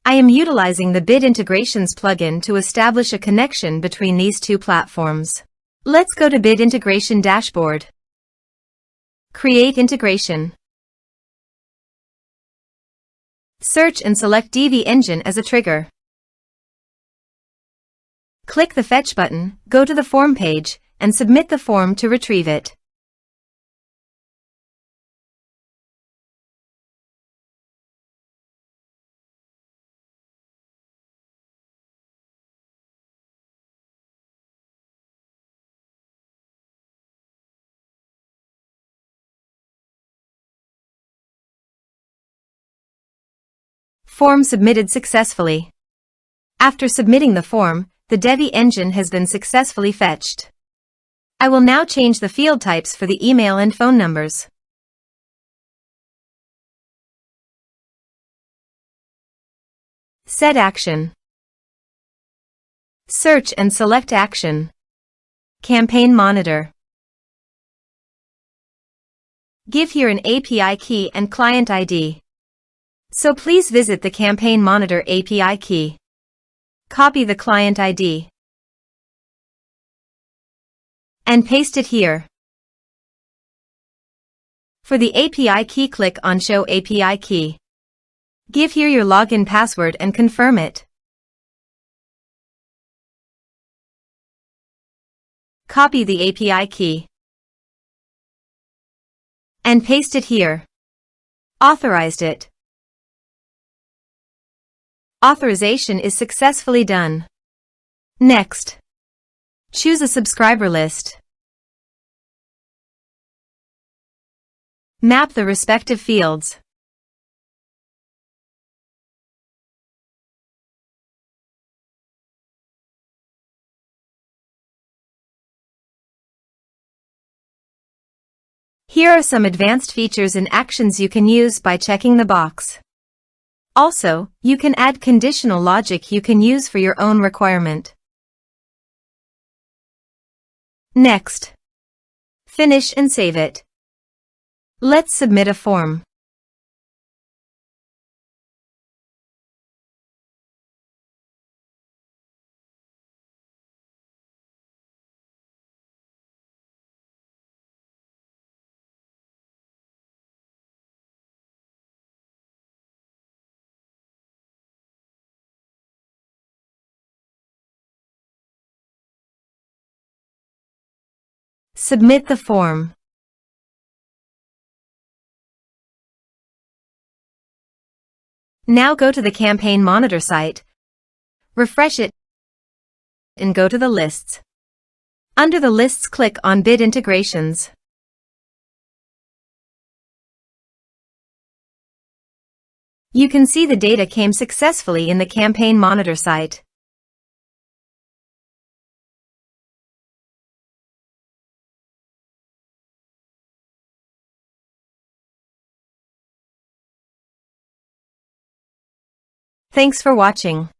I am utilizing the Bid Integrations plugin to establish a connection between these two platforms. Let's go to Bid Integration Dashboard. Create integration. Search and select Divi Engine as a trigger. Click the Fetch button, go to the form page, and submit the form to retrieve it. Form submitted successfully. After submitting the form, the Divi engine has been successfully fetched. I will now change the field types for the email and phone numbers. Set action. Search and select action. Campaign monitor. Give here an API key and client ID. So please visit the Campaign Monitor API key. Copy the client ID and paste it here. For the API key, click on Show API Key. Give here your login password and confirm it. Copy the API key and paste it here. Authorized it. Authorization is successfully done. Next, choose a subscriber list. Map the respective fields. Here are some advanced features and actions you can use by checking the box. Also, you can add conditional logic you can use for your own requirement. Next, finish and save it. Let's submit a form. Submit the form. Now go to the Campaign Monitor site, refresh it, and go to the lists. Under the lists, click on Bid Integrations. You can see the data came successfully in the Campaign Monitor site. Thanks for watching.